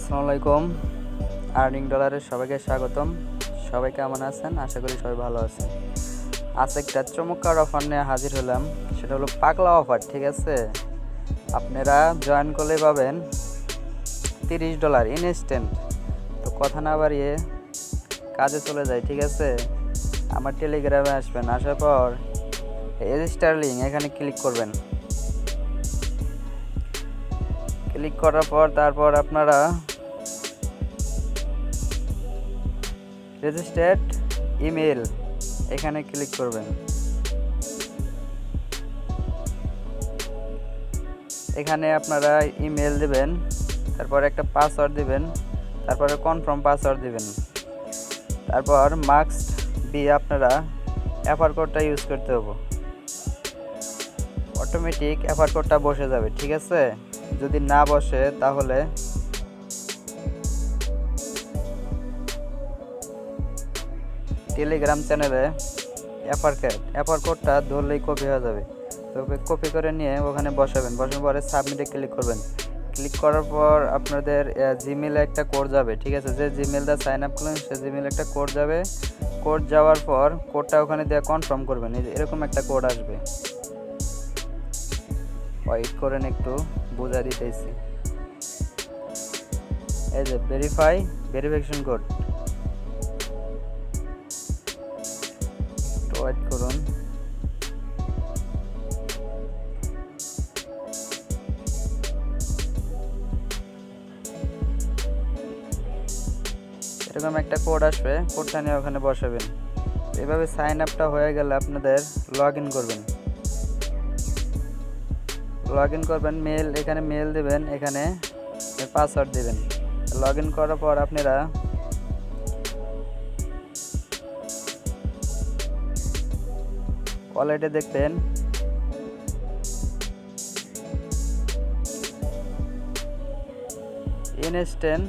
আসসালামু আলাইকুম। আর্নিং ডলারের সবাইকে স্বাগতম। সবাই কেমন আছেন? আশা করি সবাই ভালো আছেন। আজ একটা চমৎকার অফার নিয়ে হাজির হলাম, সেটা হলো পাগলা অফার। ঠিক আছে, আপনারা জয়েন করলে পাবেন $30 ইনস্ট্যান্ট। তো কথা না বাড়িয়ে কাজে চলে যায়। ঠিক আছে, আমার টেলিগ্রামে আসবেন, আসার পর রেজিস্টার লিঙ্ক এখানে ক্লিক করবেন। ক্লিক করার পর তারপর আপনারা রেজিস্টার্ড ইমেল এখানে ক্লিক করবেন। এখানে আপনারা ইমেল দিবেন, তারপর একটা পাসওয়ার্ড দিবেন, তারপরে কনফার্ম পাসওয়ার্ড দিবেন। তারপর মাস্ট বি আপনারা অ্যাফার কোডটা ইউজ করতে হবে। অটোমেটিক অ্যাফার কোডটা বসে যাবে। ঠিক আছে, যদি না বসে তাহলে টেলিগ্রাম চ্যানেলে অ্যাফার কোডটা ধরলেই কপি হয়ে যাবে। তো কপি করে নিয়ে ওখানে বসাবেন। বসানোর পরে সাবমিটে ক্লিক করবেন। ক্লিক করার পর আপনাদের জিমেলে একটা কোড যাবে। ঠিক আছে, যে জিমেলটা সাইন আপ করলেন সে জিমেলে একটা কোড যাবে। কোড যাওয়ার পর কোডটা ওখানে দিয়ে কনফার্ম করবেন। এই যে এরকম একটা কোড আসবে, ওয়েট করেন একটু, বোঝা দিতেছি। এই যে ভেরিফিকেশন কোড, ওয়েট করুন। এরকম একটা কোড আসবে, কোডটা নিয়ে ওখানে বসাবেন। এভাবে সাইন আপটা হয়ে গেলে আপনাদের লগ ইন করবেন। এখানে মেল দেবেন, এখানে পাসওয়ার্ড দেবেন। লগ ইন করার পর আপনারা ওয়ালেটে দেখবেন ইনস্ট্যান্ট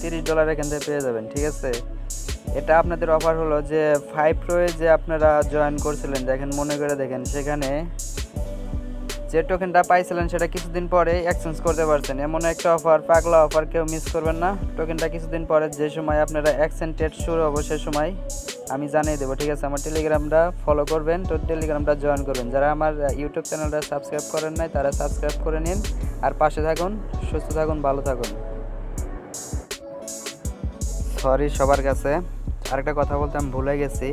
$30 এখান থেকে পেয়ে যাবেন। ঠিক আছে, এটা আপনাদের অফার হলো যে 5 প্রোয়ে যে আপনারা জয়েন করছিলেন, দেখেন মনে করে দেখেন, সেখানে যে টোকেনটা পাইছিলেন সেটা কিছুদিন পরে এক্সচেঞ্জ করতে পারছেন। এমন একটা অফার, পাগলা অফার, কেউ মিস করবেন না। টোকেনটা কিছুদিন পরে যে সময় আপনারা এক্সচেঞ্জ ডেট শুরু হবে সে সময় আমি জানিয়ে দেবো। ঠিক আছে, আমার টেলিগ্রামটা ফলো করবেন, তো টেলিগ্রামটা জয়েন করবেন। যারা আমার ইউটিউব চ্যানেলটা সাবস্ক্রাইব করেন নাই তারা সাবস্ক্রাইব করে নিন। আর পাশে থাকুন, সুস্থ থাকুন, ভালো থাকুন। সরি সবার কাছে, আরেকটা কথা বলতে আমি ভুলে গেছি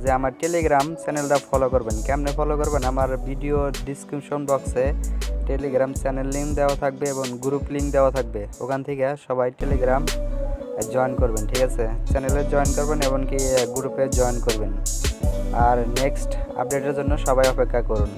যে আমার টেলিগ্রাম চ্যানেলটা ফলো করবেন। কেমনে ফলো করবেন? আমার ভিডিও ডিসক্রিপশন বক্সে টেলিগ্রাম চ্যানেল লিঙ্ক দেওয়া থাকবে এবং গ্রুপ লিঙ্ক দেওয়া থাকবে। ওখান থেকে সবাই টেলিগ্রাম জয়েন করবেন। ঠিক আছে, চ্যানেলে জয়েন করবেন, এমনকি গ্রুপে জয়েন করবেন। আর নেক্সট আপডেটের জন্য সবাই অপেক্ষা করুন।